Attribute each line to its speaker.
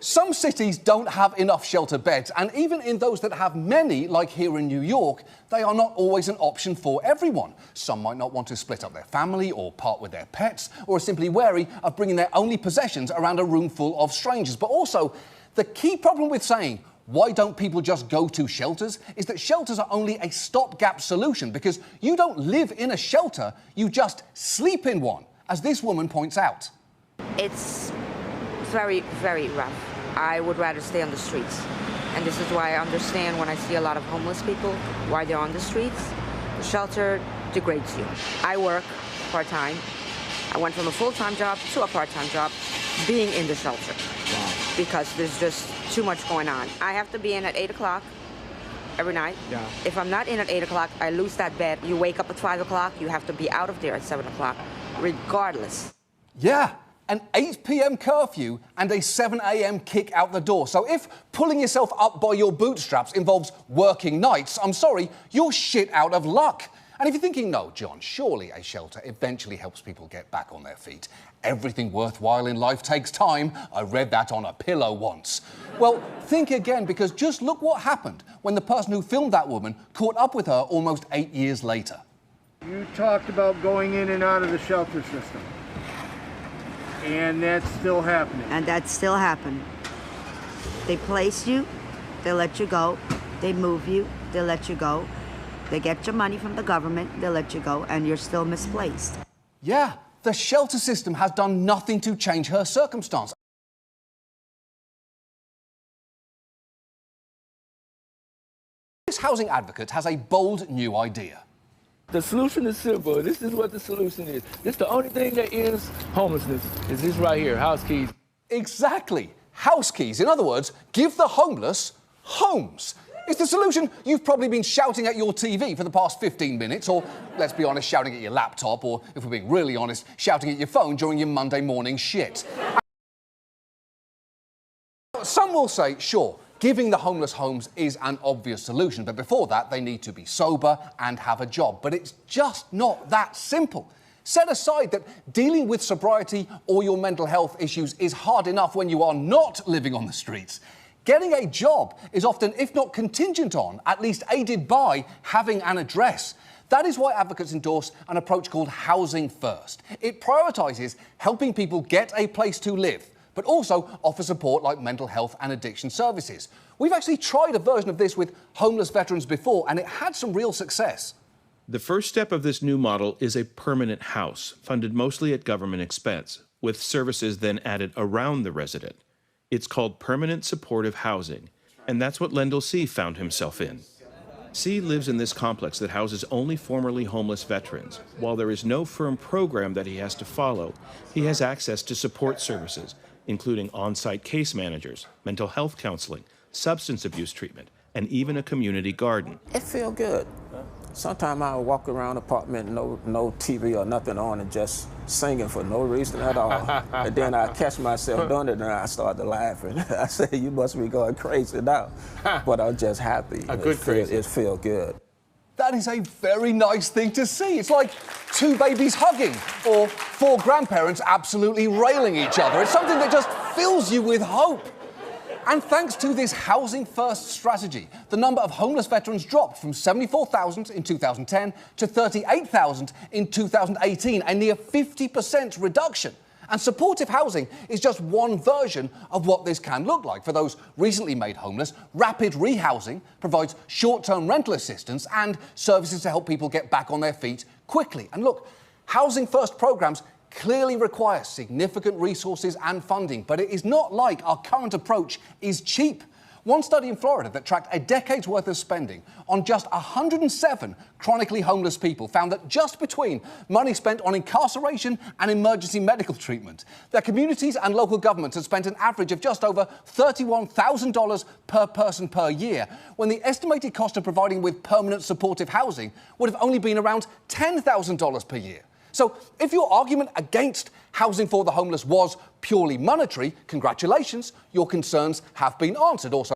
Speaker 1: Some cities don't have enough shelter beds, and even in those that have many, like here in New York, they are not always an option for everyone. Some might not want to split up their family or part with their pets, or are simply wary of bringing their only possessions around a room full of strangers. But also, the key problem with saying, why don't people just go to shelters, is that shelters are only a stopgap solution, because you don't live in a shelter, you just sleep in one, as this woman points out.
Speaker 2: It's very, very rough. I would rather stay on the streets. And this is why I understand when I see a lot of homeless people, why they're on the streets. The shelter degrades you. I work part-time. I went from a full-time job to a part-time job being in the shelter. Wow. Because there's just too much going on. I have to be in at 8 o'clock every night. Yeah. If I'm not in at 8 o'clock, I lose that bed. You wake up at 5 o'clock, you have to be out of there at 7 o'clock, regardless.
Speaker 1: Yeah. An 8 p.m. curfew and a 7 a.m. kick out the door. So if pulling yourself up by your bootstraps involves working nights, I'm sorry, you're shit out of luck. And if you're thinking, no, John, surely a shelter eventually helps people get back on their feet. Everything worthwhile in life takes time. I read that on a pillow once. Well, think again, because just look what happened when the person who filmed that woman caught up with her almost 8 years later.
Speaker 3: You talked about going in and out of the shelter system. And that's still happening.
Speaker 4: And that's still happening. They place you, they let you go. They move you, they let you go. They get your money from the government, they let you go, and you're still misplaced.
Speaker 1: Yeah, the shelter system has done nothing to change her circumstance. This housing advocate has a bold new idea.
Speaker 5: The solution is simple. This is what the solution is. This is the only thing that ends homelessness, is this right here, house keys.
Speaker 1: Exactly. House keys. In other words, give the homeless homes. It's the solution you've probably been shouting at your TV for the past 15 minutes, or, let's be honest, shouting at your laptop, or, if we're being really honest, shouting at your phone during your Monday morning shit. Some will say, sure, giving the homeless homes is an obvious solution, but before that, they need to be sober and have a job. But it's just not that simple. Set aside that dealing with sobriety or your mental health issues is hard enough when you are not living on the streets. Getting a job is often, if not contingent on, at least aided by, having an address. That is why advocates endorse an approach called Housing First. It prioritises helping people get a place to live, but also offer support like mental health and addiction services. We've actually tried a version of this with homeless veterans before, and it had some real success.
Speaker 6: The first step of this new model is a permanent house, funded mostly at government expense, with services then added around the resident. It's called permanent supportive housing, and that's what Lendl C. found himself in. C. lives in this complex that houses only formerly homeless veterans. While there is no firm program that he has to follow, he has access to support services, including on-site case managers, mental health counseling, substance abuse treatment, and even a community garden.
Speaker 7: It feels good. Sometimes I walk around the apartment, no TV or nothing on, and just singing for no reason at all. And then I catch myself doing it, and I start to laughing. I say, you must be going crazy now. But I'm just happy. It feels good.
Speaker 1: That is a very nice thing to see. It's like two babies hugging, or four grandparents absolutely railing each other. It's something that just fills you with hope. And thanks to this Housing First strategy, the number of homeless veterans dropped from 74,000 in 2010 to 38,000 in 2018, a near 50% reduction. And supportive housing is just one version of what this can look like. For those recently made homeless, rapid rehousing provides short-term rental assistance and services to help people get back on their feet quickly. And look, Housing First programs clearly require significant resources and funding, but it is not like our current approach is cheap. One study in Florida that tracked a decade's worth of spending on just 107 chronically homeless people found that just between money spent on incarceration and emergency medical treatment, their communities and local governments had spent an average of just over $31,000 per person per year, when the estimated cost of providing with permanent supportive housing would have only been around $10,000 per year. So if your argument against housing for the homeless was purely monetary, congratulations, your concerns have been answered. Also,